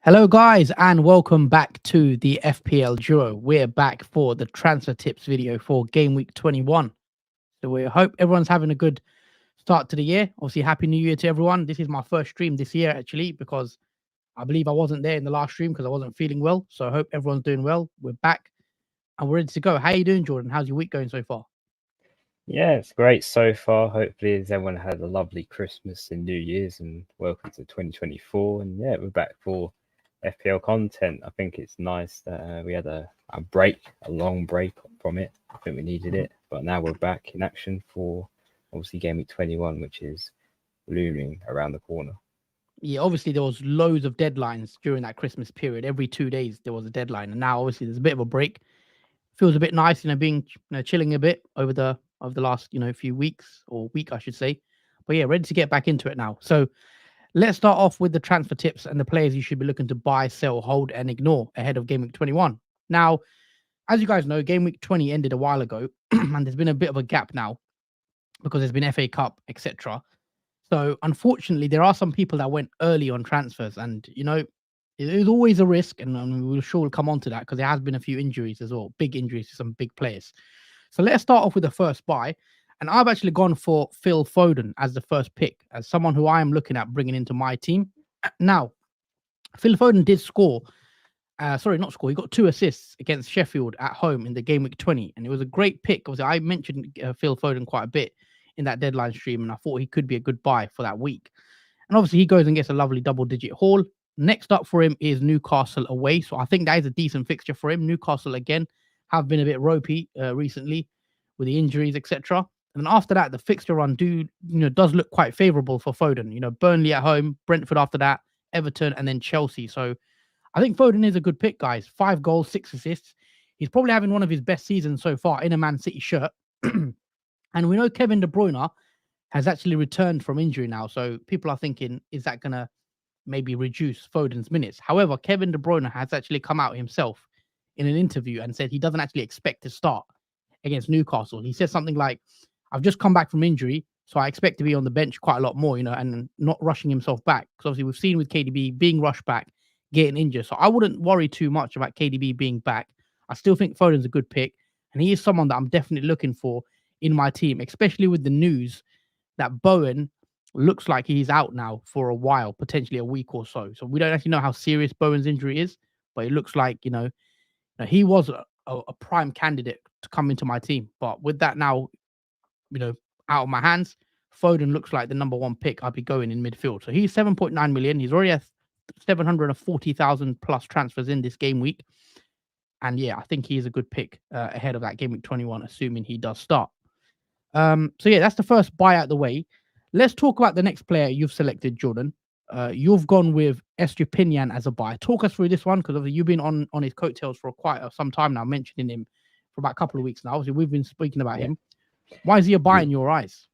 Hello, guys, and welcome back to the FPL Duo. We're back for the transfer tips video for Game Week 21. So we hope everyone's having a good start to the year. Obviously, Happy New Year to everyone. This is my first stream this year, actually, because I believe I wasn't there in the last stream because I wasn't feeling well. So I hope everyone's doing well. We're back and we're ready to go. How you doing, Jordan? How's your week going so far? Yeah, it's great so far. Hopefully, everyone had a lovely Christmas and New Year's, and welcome to 2024. And yeah, we're back for FPL content. I think it's nice that we had a long break from it. I think we needed it, but now we're back in action for obviously Game Week 21, which is looming around the corner. Yeah, obviously there was loads of deadlines during that Christmas period. Every 2 days there was a deadline, and now obviously there's a bit of a break. Feels a bit nice, being chilling a bit over the last few weeks, or week I should say. But yeah, ready to get back into it now. So let's start off with the transfer tips and the players you should be looking to buy, sell, hold, and ignore ahead of Game Week 21. Now, as you guys know, Game Week 20 ended a while ago, and there's been a bit of a gap now because there's been FA Cup, etc. So unfortunately, there are some people that went early on transfers, and there's always a risk, and we'll sure come on to that because there has been a few injuries as well, big injuries to some big players. So let's start off with the first buy. And I've actually gone for Phil Foden as the first pick, as someone who I am looking at bringing into my team. Now, Phil Foden did score. Sorry, not score. He got 2 assists against Sheffield at home in the Game Week 20. And it was a great pick. Obviously, I mentioned Phil Foden quite a bit in that deadline stream, and I thought he could be a good buy for that week. And obviously, he goes and gets a lovely double-digit haul. Next up for him is Newcastle away. So I think that is a decent fixture for him. Newcastle, again, have been a bit ropey recently with the injuries, etc. And then after that, the fixture run does look quite favourable for Foden. Burnley at home, Brentford after that, Everton, and then Chelsea. So I think Foden is a good pick, guys. 5 goals, 6 assists. He's probably having one of his best seasons so far in a Man City shirt. And we know Kevin De Bruyne has actually returned from injury now. So people are thinking, is that going to maybe reduce Foden's minutes? However, Kevin De Bruyne has actually come out himself in an interview and said he doesn't actually expect to start against Newcastle. He said something like, I've just come back from injury, so I expect to be on the bench quite a lot more, and not rushing himself back. Because obviously we've seen with KDB being rushed back, getting injured. So I wouldn't worry too much about KDB being back. I still think Foden's a good pick, and he is someone that I'm definitely looking for in my team, especially with the news that Bowen looks like he's out now for a while, potentially a week or so. So we don't actually know how serious Bowen's injury is, but it looks like, he was a prime candidate to come into my team. But with that now, out of my hands, Foden looks like the number one pick I'd be going in midfield. So he's 7.9 million. He's already at 740,000 plus transfers in this game week. And yeah, I think he is a good pick ahead of that Game Week 21, assuming he does start. So yeah, that's the first buy out the way. Let's talk about the next player you've selected, Jordan. You've gone with Estupinian as a buy. Talk us through this one, because obviously you've been on his coattails for quite some time now, mentioning him for about a couple of weeks now. Obviously, we've been speaking about him. Why is he a buy in your eyes?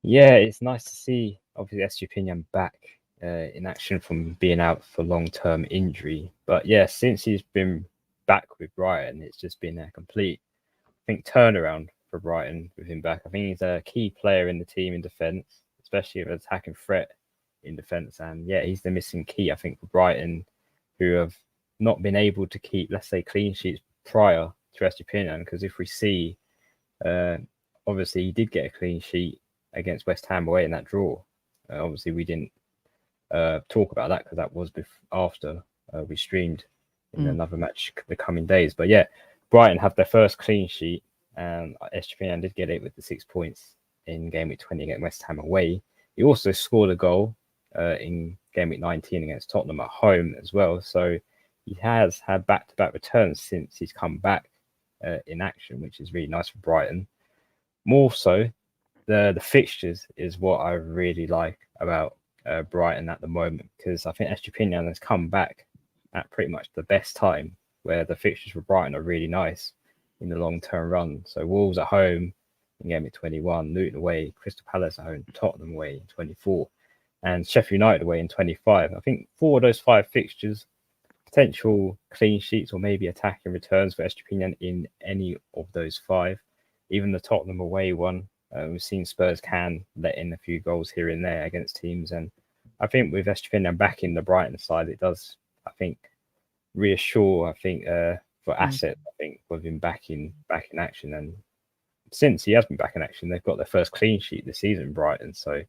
Yeah, it's nice to see, obviously, Estupinian back in action from being out for long-term injury. But yeah, since he's been back with Brighton, it's just been a complete, I think, turnaround for Brighton with him back. I think he's a key player in the team in defence, especially an attacking threat in defence. And yeah, he's the missing key, I think, for Brighton, who have not been able to keep, let's say, clean sheets prior to Estupinian. Because if we see, obviously, he did get a clean sheet against West Ham away in that draw. Obviously, we didn't talk about that because that was after we streamed in another match the coming days. But yeah, Brighton have their first clean sheet, and Estupinian did get it with the 6 points in Game Week 20 against West Ham away. He also scored a goal in Game Week 19 against Tottenham at home as well. So he has had back-to-back returns since he's come back in action, which is really nice for Brighton. More so, the fixtures is what I really like about Brighton at the moment, because I think Estupinian has come back at pretty much the best time, where the fixtures for Brighton are really nice in the long-term run. So Wolves at home in Game Week 21, Luton away, Crystal Palace at home, Tottenham away in 24, and Sheffield United away in 25. I think 4 of those 5 fixtures, potential clean sheets or maybe attacking returns for Estupinian in any of those 5 even the Tottenham away one. We've seen Spurs can let in a few goals here and there against teams, and I think with Estepinian back in the Brighton side, it does, I think, reassure. I think for Mm. Asset, I think with him back in action, and since he has been back in action, they've got their first clean sheet this season, Brighton. So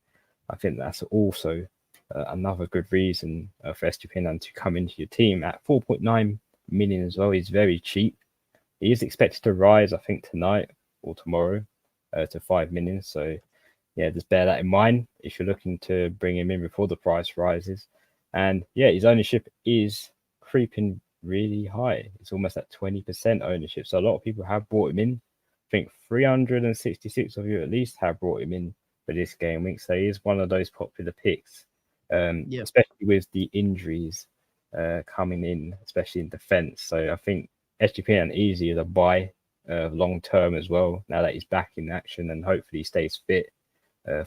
I think that's also another good reason for Estepinian to come into your team at 4.9 million as well. He's very cheap. He is expected to rise, I think, tonight or tomorrow to 5 million. So yeah, just bear that in mind if you're looking to bring him in before the price rises. And yeah, his ownership is creeping really high. It's almost at 20% ownership. So a lot of people have brought him in. I think 366 of you at least have brought him in for this game week. So he is one of those popular picks, Yeah. especially with the injuries coming in, especially in defence. So I think SGPN easier to buy long term as well, now that he's back in action and hopefully he stays fit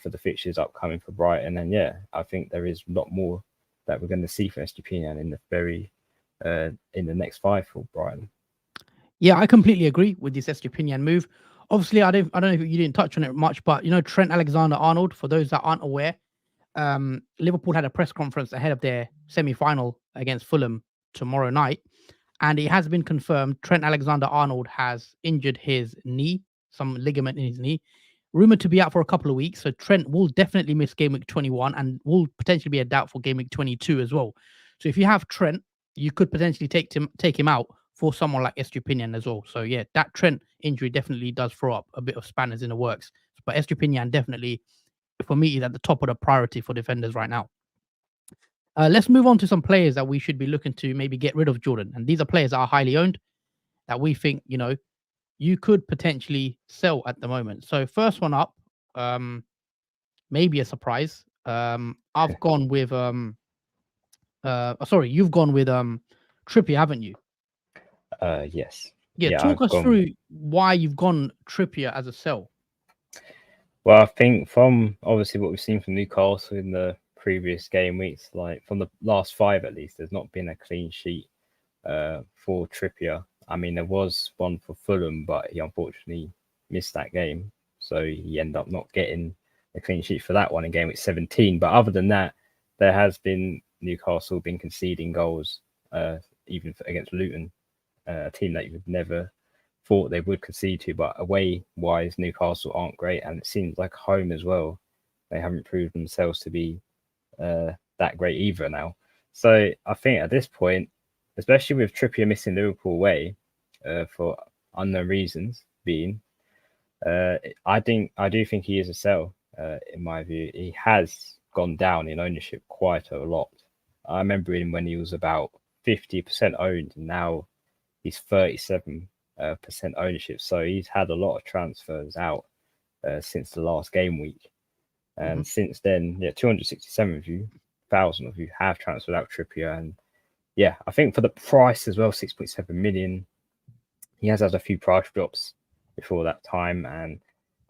for the fixtures upcoming for Brighton. And yeah, I think there is a lot more that we're going to see for SGPN in the next five for Brighton. Yeah, I completely agree with this Estupinian move. Obviously, I don't know if you didn't touch on it much, but Trent Alexander-Arnold. For those that aren't aware, Liverpool had a press conference ahead of their semi-final against Fulham tomorrow night, and it has been confirmed Trent Alexander-Arnold has injured his knee, some ligament in his knee, rumored to be out for a couple of weeks. So Trent will definitely miss game week 21 and will potentially be a doubt for game week 22 as well. So if you have Trent, you could potentially take him out for someone like Estupinian as well. So yeah, that Trent injury definitely does throw up a bit of spanners in the works. But Estupinian definitely, for me, is at the top of the priority for defenders right now. Let's move on to some players that we should be looking to maybe get rid of, Jordan. And these are players that are highly owned that we think, you could potentially sell at the moment. So first one up, maybe a surprise. I've gone with sorry, you've gone with Trippier, haven't you? Yes. Yeah, Yeah, talk I've us gone. through why you've gone Trippier as a sell. Well, I think from obviously what we've seen from Newcastle in the previous game weeks, like from the last five at least, there's not been a clean sheet for Trippier. I mean, there was one for Fulham, but he unfortunately missed that game, so he ended up not getting a clean sheet for that one in game week 17. But other than that, there has been Newcastle been conceding goals, even against Luton, a team that you would never thought they would concede to. But away wise, Newcastle aren't great, and it seems like home as well, they haven't proved themselves to be that great either now. So I think at this point, especially with Trippier missing Liverpool away for unknown reasons, I do think he is a sell. In my view, he has gone down in ownership quite a lot. I remember him when he was about 50% owned, and now he's 37% ownership. So he's had a lot of transfers out since the last game week. And since then, 267,000 of you have transferred out Trippier. And yeah, I think for the price as well, 6.7 million, he has had a few price drops before that time. And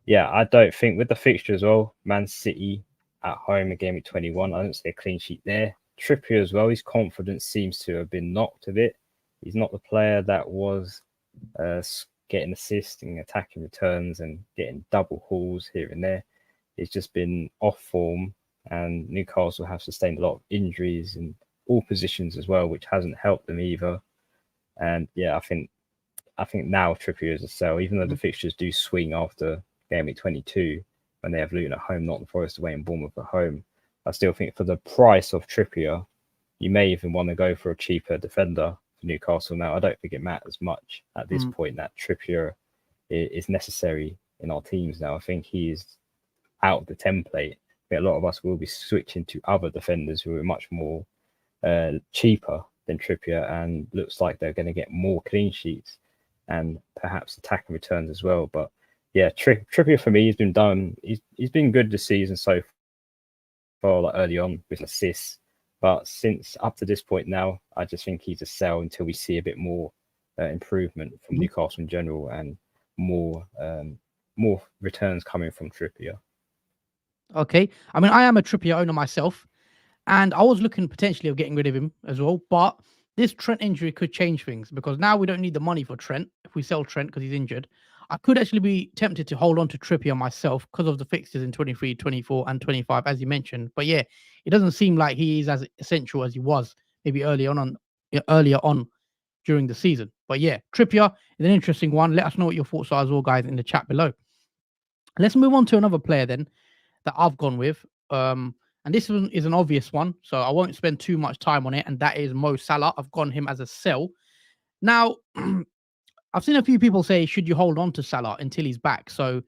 yeah, I don't think with the fixture as well, Man City at home in game week 21, I don't see a clean sheet there. Trippier as well, his confidence seems to have been knocked a bit. He's not the player that was getting assists and attacking returns and getting double hauls here and there. It's just been off form, and Newcastle have sustained a lot of injuries in all positions as well, which hasn't helped them either. And yeah, I think now Trippier is a sell, even though the fixtures do swing after game week 22 when they have Luton at home, Nottingham Forest away, and Bournemouth at home. I still think for the price of Trippier, you may even want to go for a cheaper defender for Newcastle now. I don't think it matters much at this point that Trippier is necessary in our teams now. I think he is out of the template. I think a lot of us will be switching to other defenders who are much more cheaper than Trippier, and looks like they're going to get more clean sheets and perhaps attacking returns as well. But yeah, Trippier for me has been done. He's been good this season so far, like early on with assists. But since up to this point now, I just think he's a sell until we see a bit more improvement from Newcastle in general and more returns coming from Trippier. Okay. I mean, I am a Trippier owner myself, and I was looking potentially of getting rid of him as well. But this Trent injury could change things because now we don't need the money for Trent if we sell Trent because he's injured. I could actually be tempted to hold on to Trippier myself because of the fixtures in 23, 24, and 25, as you mentioned. But yeah, it doesn't seem like he is as essential as he was maybe earlier on during the season. But yeah, Trippier is an interesting one. Let us know what your thoughts are as well, guys, in the chat below. Let's move on to another player then that I've gone with. And this one is an obvious one, so I won't spend too much time on it, and that is Mo Salah. I've gone him as a sell. Now, I've seen a few people say, should you hold on to Salah until he's back? So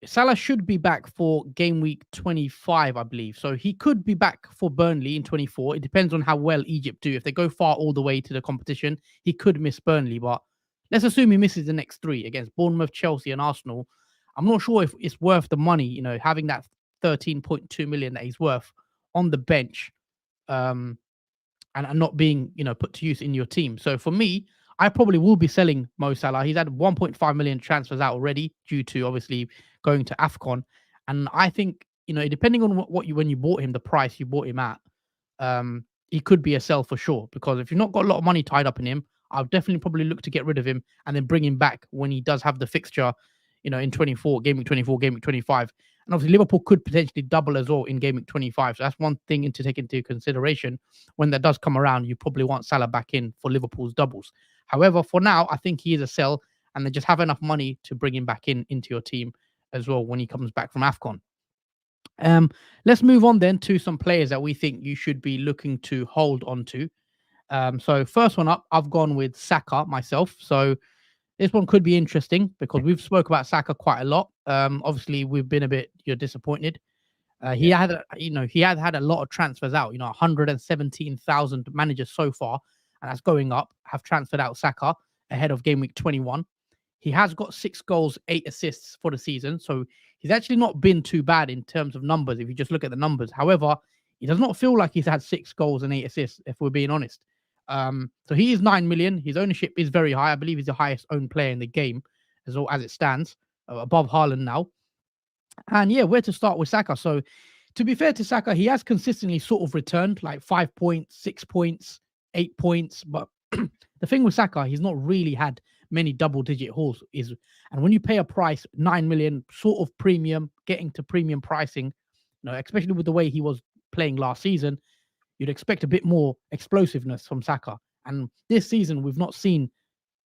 Salah should be back for game week 25, I believe. So he could be back for Burnley in 24. It depends on how well Egypt do. If they go far all the way to the competition, he could miss Burnley. But let's assume he misses the next three against Bournemouth, Chelsea, and Arsenal. I'm not sure if it's worth the money, having that 13.2 million that he's worth on the bench. And not being, put to use in your team. So for me, I probably will be selling Mo Salah. He's had 1.5 million transfers out already due to obviously going to AFCON. And I think, depending on when you bought him, the price you bought him at, he could be a sell for sure. Because if you've not got a lot of money tied up in him, I'll definitely probably look to get rid of him and then bring him back when he does have the fixture, in 24, game week 24, game week 25. And obviously, Liverpool could potentially double as well in game week 25. So that's one thing to take into consideration. When that does come around, you probably want Salah back in for Liverpool's doubles. However, for now, I think he is a sell, and they just have enough money to bring him back into your team as well when he comes back from AFCON. Let's move on then to some players that we think you should be looking to hold on to. So first one up, I've gone with Saka myself. So this one could be interesting because we've spoke about Saka quite a lot. Obviously, we've been a bit disappointed. He had had a lot of transfers out. 117,000 managers so far, and that's going up. Have transferred out Saka ahead of game week 21. He has got 6 goals, 8 assists for the season, so he's actually not been too bad in terms of numbers if you just look at the numbers. However, he does not feel like he's had 6 goals and 8 assists, if we're being honest. So he is 9 million. His ownership is very high. I believe he's the highest owned player in the game, as it stands, above Haaland now. And yeah, where to start with Saka? So, to be fair to Saka, he has consistently sort of returned like 5 points, 6 points, 8 points. But the thing with Saka, he's not really had many double-digit hauls. And when you pay a price 9 million, sort of premium, getting to premium pricing, especially with the way he was playing last season, you'd expect a bit more explosiveness from Saka. And this season, we've not seen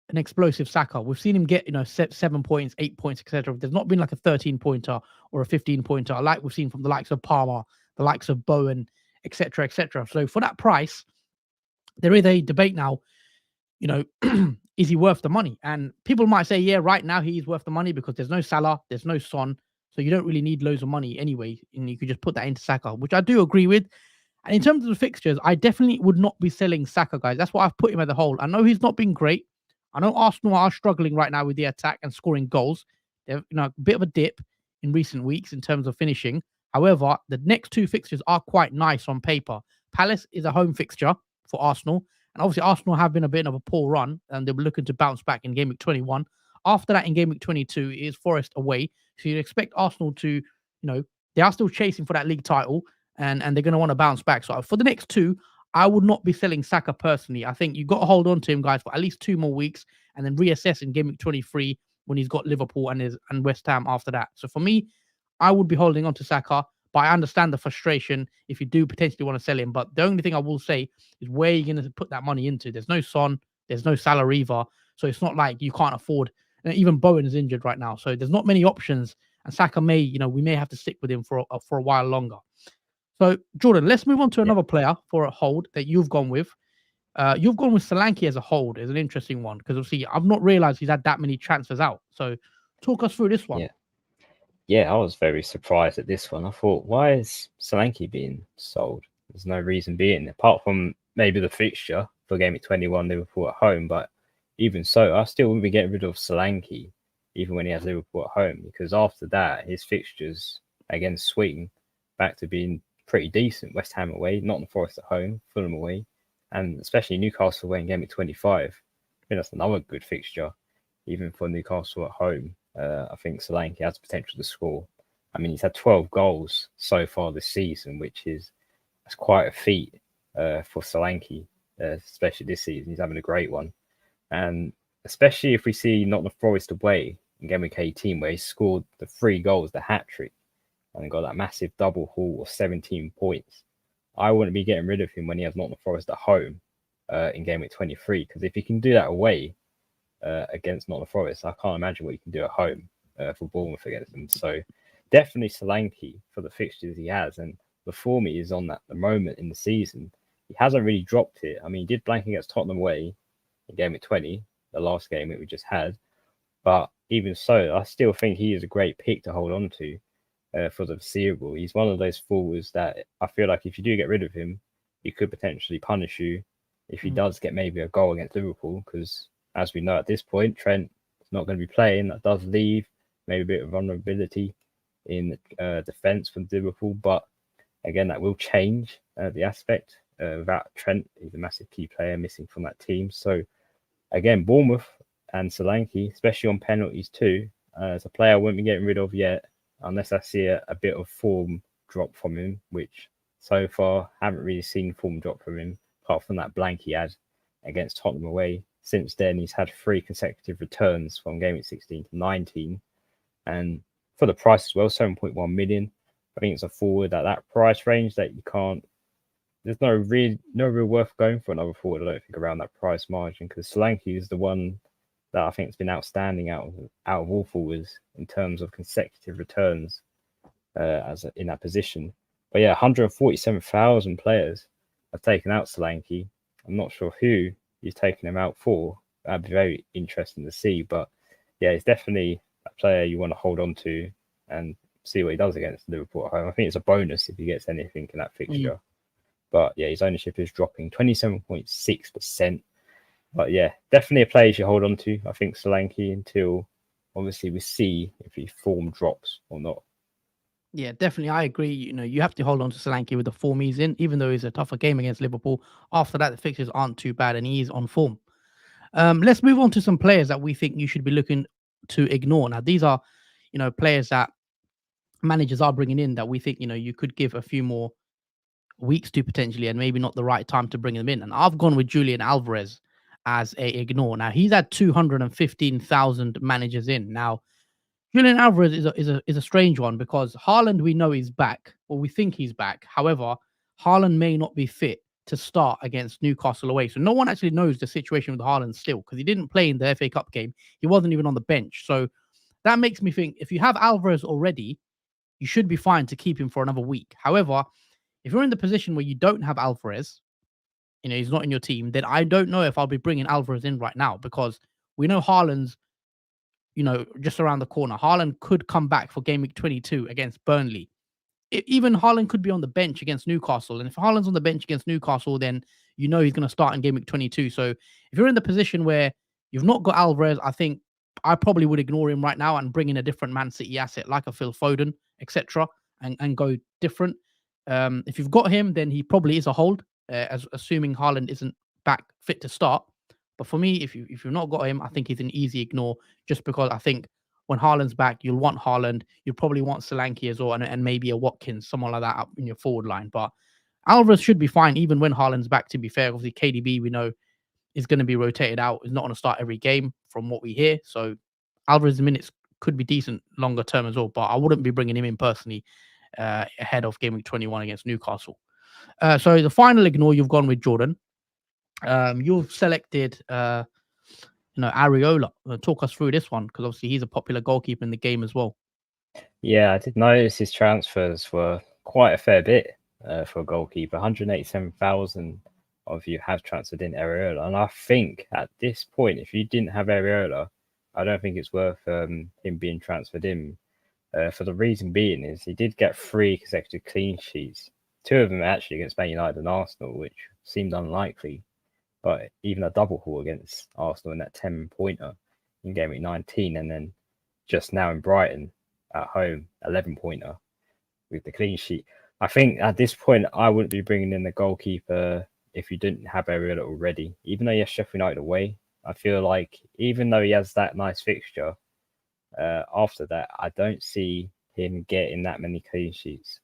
an explosive Saka. We've seen him get, 7 points, 8 points, etc. There's not been like a 13-pointer or a 15-pointer like we've seen from the likes of Palmer, the likes of Bowen, etc., etc. So for that price, there is a debate now, is he worth the money? And people might say, yeah, right now he is worth the money because there's no Salah, there's no Son, so you don't really need loads of money anyway, and you could just put that into Saka, which I do agree with. And in terms of the fixtures, I definitely would not be selling Saka, guys. That's why I've put him at the hold. I know he's not been great. I know Arsenal are struggling right now with the attack and scoring goals. They're a bit of a dip in recent weeks in terms of finishing. However, the next 2 fixtures are quite nice on paper. Palace is a home fixture for Arsenal. And obviously, Arsenal have been a bit of a poor run, and they'll be looking to bounce back in game week 21. After that, in game week 22, is Forest away. So you'd expect Arsenal to, they are still chasing for that league title, and they're going to want to bounce back. So for the next 2, I would not be selling Saka personally. I think you've got to hold on to him, guys, for at least 2 more weeks and then reassess in game week 23 when he's got Liverpool and West Ham after that. So for me, I would be holding on to Saka, but I understand the frustration if you do potentially want to sell him. But the only thing I will say is where you're going to put that money into. There's no Son, there's no Salah either. So it's not like you can't afford. And even Bowen is injured right now. So there's not many options. And Saka we may have to stick with him for a while longer. So, Jordan, let's move on to another player for a hold that you've gone with. You've gone with Solanke as a hold. Is an interesting one because obviously I've not realized he's had that many transfers out. So, talk us through this one. Yeah, I was very surprised at this one. I thought, why is Solanke being sold? There's no reason being, apart from maybe the fixture for game week 21, Liverpool at home. But even so, I still would be getting rid of Solanke, even when he has Liverpool at home, because after that, his fixtures again swing back to being pretty decent. West Ham away, Nottingham Forest at home, Fulham away, and especially Newcastle away in game week 25. I think that's another good fixture, even for Newcastle at home. I think Solanke has potential to score. I mean, he's had 12 goals so far this season, that's quite a feat for Solanke, especially this season. He's having a great one. And especially if we see Nottingham Forest away in Gameweek 18, where he scored the 3 goals, the hat trick, and got that massive double haul of 17 points. I wouldn't be getting rid of him when he has Nottingham Forest at home in Gameweek 23, because if he can do that away against Nottingham Forest, I can't imagine what he can do at home for Bournemouth against them. So definitely Solanke for the fixtures he has, and the form he is on at the moment in the season. He hasn't really dropped it. I mean, he did blank against Tottenham away in Gameweek 20, the last game that we just had. But even so, I still think he is a great pick to hold on to for the foreseeable. He's one of those forwards that I feel like if you do get rid of him, he could potentially punish you if he does get maybe a goal against Liverpool, because as we know at this point, Trent is not going to be playing. That does leave maybe a bit of vulnerability in defence from Liverpool. But again, that will change the aspect without Trent. He's a massive key player missing from that team. So again, Bournemouth and Solanke, especially on penalties too, as a player I wouldn't be getting rid of yet, unless I see a bit of form drop from him, which so far haven't really seen form drop from him, apart from that blank he had against Tottenham away. Since then, he's had 3 consecutive returns from game week 16 to 19. And for the price as well, 7.1 million. I think it's a forward at that price range that you can't. There's no real worth going for another forward, I don't think, around that price margin, because Solanke is the one that I think has been outstanding out of all forwards in terms of consecutive returns in that position. But yeah, 147,000 players have taken out Solanke. I'm not sure who he's taken him out for. That'd be very interesting to see. But yeah, he's definitely a player you want to hold on to and see what he does against Liverpool at home. I think it's a bonus if he gets anything in that fixture. But yeah, his ownership is dropping 27.6%. But yeah, definitely a player you should hold on to. I think Solanke, until obviously we see if his form drops or not. Yeah, definitely. I agree. You have to hold on to Solanke with the form he's in, even though it's a tougher game against Liverpool. After that, the fixtures aren't too bad and he's on form. Let's move on to some players that we think you should be looking to ignore. Now, these are, players that managers are bringing in that we think, you could give a few more weeks to potentially, and maybe not the right time to bring them in. And I've gone with Julian Alvarez as a ignore. Now, he's had 215,000 managers in. Now, Julian Alvarez is a strange one because Haaland, we know, is back, or we think he's back. However, Haaland may not be fit to start against Newcastle away. So no one actually knows the situation with Haaland still, because he didn't play in the FA Cup game. He wasn't even on the bench. So that makes me think if you have Alvarez already, you should be fine to keep him for another week. However, if you're in the position where you don't have Alvarez, he's not in your team, then I don't know if I'll be bringing Alvarez in right now, because we know Haaland's just around the corner. Haaland could come back for game week 22 against Burnley. Even Haaland could be on the bench against Newcastle. And if Haaland's on the bench against Newcastle, then he's going to start in game week 22. So if you're in the position where you've not got Alvarez, I think I probably would ignore him right now and bring in a different Man City asset like a Phil Foden, etc., and go different. If you've got him, then he probably is a hold, assuming Haaland isn't back fit to start. But for me, if you've not got him, I think he's an easy ignore, just because I think when Haaland's back, you'll want Haaland. You'll probably want Solanke as well, and maybe a Watkins, someone like that up in your forward line. But Alvarez should be fine even when Haaland's back, to be fair. Obviously, KDB, we know, is going to be rotated out. Is not going to start every game from what we hear. So Alvarez's minutes could be decent longer term as well. But I wouldn't be bringing him in personally ahead of game week 21 against Newcastle. So the final ignore, you've gone with Jordan. You've selected Areola. Talk us through this one, because obviously he's a popular goalkeeper in the game as well. Yeah, I did notice his transfers were quite a fair bit for a goalkeeper. 187,000 of you have transferred in Areola. And I think at this point, if you didn't have Areola, I don't think it's worth him being transferred in. For the reason being is he did get 3 consecutive clean sheets. 2 of them actually against Man United and Arsenal, which seemed unlikely. But even a double haul against Arsenal in that 10-pointer in game week 19, and then just now in Brighton at home, 11-pointer with the clean sheet. I think at this point, I wouldn't be bringing in the goalkeeper if you didn't have Areola already. Even though he has Sheffield United away, I feel like even though he has that nice fixture, after that, I don't see him getting that many clean sheets.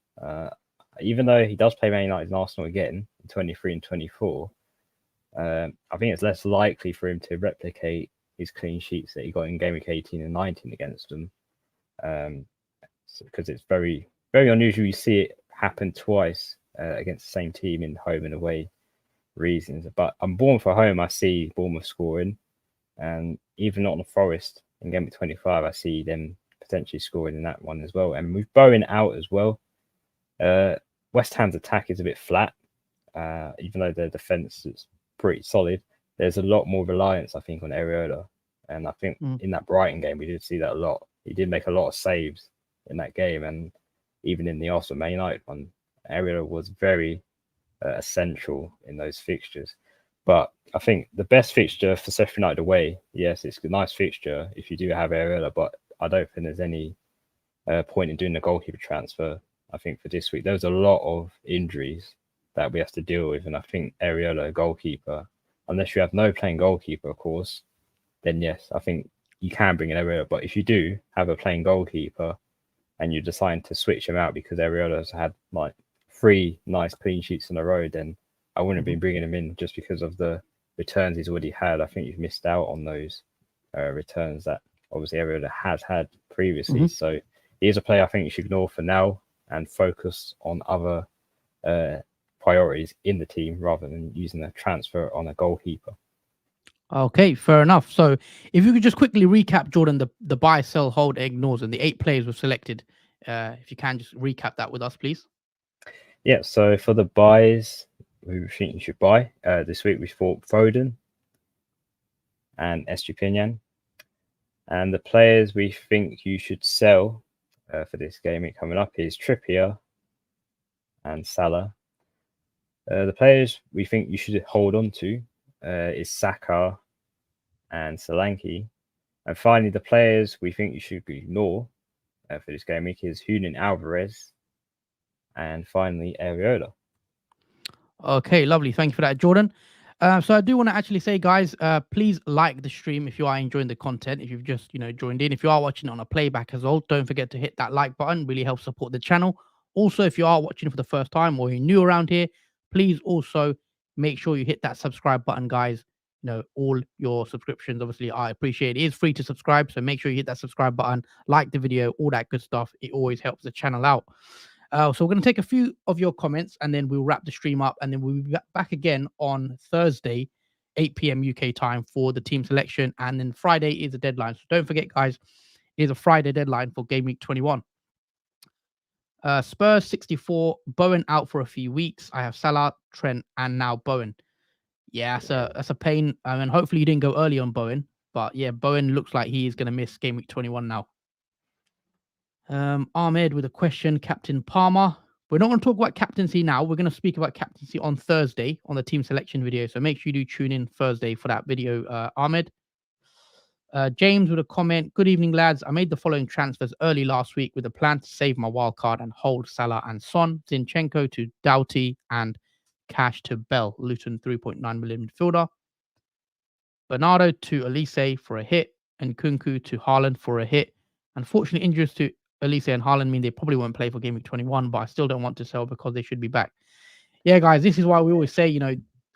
Even though he does play Man United and Arsenal again in 23 and 24, I think it's less likely for him to replicate his clean sheets that he got in game week 18 and 19 against them. Because it's very, very unusual you see it happen twice against the same team in home and away reasons. But I'm born for home. I see Bournemouth scoring, and even not on the Forest in game week 25, I see them potentially scoring in that one as well. And with Bowen out as well, West Ham's attack is a bit flat, even though their defence is pretty solid. There's a lot more reliance, I think, on Areola. And I think in that Brighton game, we did see that a lot. He did make a lot of saves in that game. And even in the Arsenal Man United one, Areola was very essential in those fixtures. But I think the best fixture for Sheffield United away, yes, it's a nice fixture if you do have Areola, but I don't think there's any point in doing the goalkeeper transfer. I think for this week, there's a lot of injuries that we have to deal with. And I think Areola, goalkeeper, unless you have no playing goalkeeper, of course, then yes, I think you can bring in Areola. But if you do have a playing goalkeeper and you decide to switch him out because Areola's had like 3 nice clean sheets in a row, then I wouldn't be bringing him in just because of the returns he's already had. I think you've missed out on those returns that obviously Areola has had previously. So he is a player I think you should ignore for now and focus on other priorities in the team rather than using a transfer on a goalkeeper. Okay, fair enough. So if you could just quickly recap, Jordan, the buy, sell, hold, ignores, and the 8 players we've selected. If you can just recap that with us, please. Yeah, so for the buys, we think you should buy. This week we thought Foden and Estupinian. And the players we think you should sell for this game coming up is Trippier and Salah. The players we think you should hold on to is Saka and Solanke. And finally, the players we think you should ignore for this game week is Julian Alvarez and finally Areola. Okay, lovely. Thank you for that, Jordan. So I do want to actually say, guys, please like the stream if you are enjoying the content. If you've just joined in, if you are watching it on a playback as well, don't forget to hit that like button. Really helps support the channel. Also, if you are watching for the first time or you're new around here, please also make sure you hit that subscribe button, guys. All your subscriptions, obviously, I appreciate it. It is free to subscribe, so make sure you hit that subscribe button, like the video, all that good stuff. It always helps the channel out. So we're going to take a few of your comments and then we'll wrap the stream up, and then we'll be back again on Thursday, 8 p.m. UK time for the team selection. And then Friday is the deadline. So don't forget, guys, it is a Friday deadline for Game Week 21. Spurs 64, Bowen out for a few weeks. I have Salah, Trent, and now Bowen. Yeah, that's a pain. I mean, hopefully you didn't go early on Bowen. But yeah, Bowen looks like he is going to miss Game Week 21 now. Ahmed with a question, Captain Palmer. We're not going to talk about captaincy now. We're going to speak about captaincy on Thursday on the team selection video. So make sure you do tune in Thursday for that video, Ahmed. James with a comment. Good evening, lads. I made the following transfers early last week with a plan to save my wild card and hold Salah and Son, Zinchenko to Doughty, and Cash to Bell, Luton 3.9 million midfielder. Bernardo to Elise for a hit, and Kunku to Haaland for a hit. Unfortunately, injuries to Elise and Haaland mean they probably won't play for Game Week 21, but I still don't want to sell because they should be back. Yeah, guys, this is why we always say,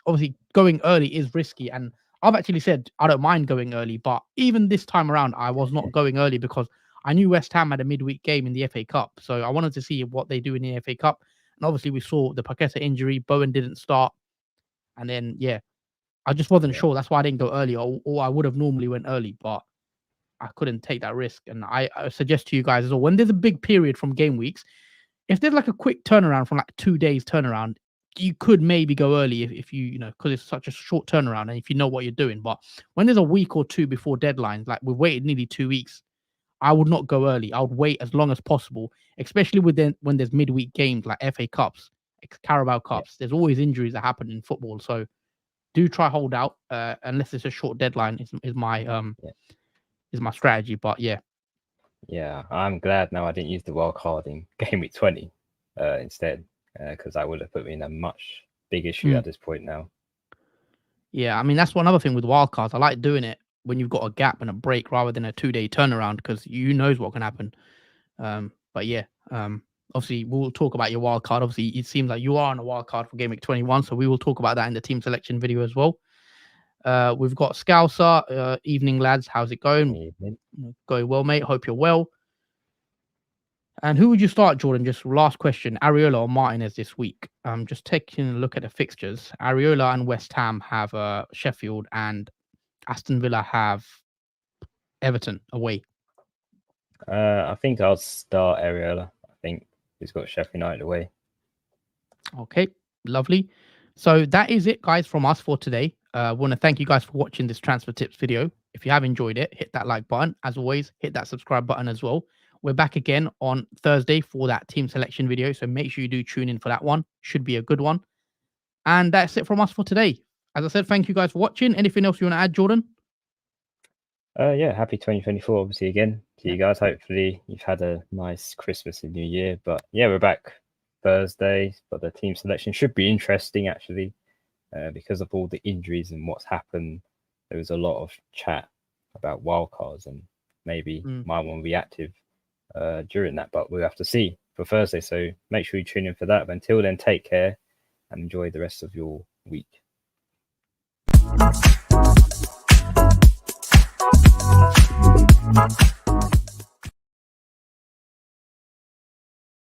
obviously going early is risky. And I've actually said I don't mind going early, but even this time around, I was not going early because I knew West Ham had a midweek game in the FA Cup. So I wanted to see what they do in the FA Cup. And obviously we saw the Paqueta injury. Bowen didn't start. And then, yeah, I just wasn't sure. That's why I didn't go early, or I would have normally went early, but I couldn't take that risk. And I suggest to you guys as well, when there's a big period from game weeks, if there's like a quick turnaround from like 2 days turnaround, you could maybe go early if you because it's such a short turnaround and if you know what you're doing. But when there's a week or two before deadlines, like we've waited nearly 2 weeks, I would not go early. I would wait as long as possible, especially when there's midweek games like FA Cups, Carabao Cups. There's always injuries that happen in football. So do try hold out unless it's a short deadline is my strategy. But yeah, I'm glad now I didn't use the wild card in Game Week 20 instead, because that would have put me in a much big issue at this point now. Yeah, I mean that's one other thing with wild cards. I like doing it when you've got a gap and a break rather than a 2-day turnaround because you knows what can happen. But yeah, obviously we'll talk about your wild card. Obviously, it seems like you are on a wild card for Game Week 21, so we will talk about that in the team selection video as well. We've got Scouser. Evening, lads. How's it going? Evening. Going well, mate. Hope you're well. And who would you start, Jordan? Just last question. Areola or Martinez this week? Just taking a look at the fixtures. Areola and West Ham have Sheffield, and Aston Villa have Everton away. I think I'll start Areola. I think he's got Sheffield United away. Okay, lovely. So that is it, guys, from us for today. I want to thank you guys for watching this transfer tips video. If you have enjoyed it, hit that like button. As always, hit that subscribe button as well. We're back again on Thursday for that team selection video. So make sure you do tune in for that one. Should be a good one. And that's it from us for today. As I said, thank you guys for watching. Anything else you want to add, Jordan? Yeah, happy 2024, obviously, again to you guys. Hopefully you've had a nice Christmas and New Year. But yeah, we're back Thursday, but the team selection should be interesting, actually, because of all the injuries and what's happened. There was a lot of chat about wildcards, and maybe my one will be active during that, but we'll have to see for Thursday. So make sure you tune in for that. But until then, take care and enjoy the rest of your week.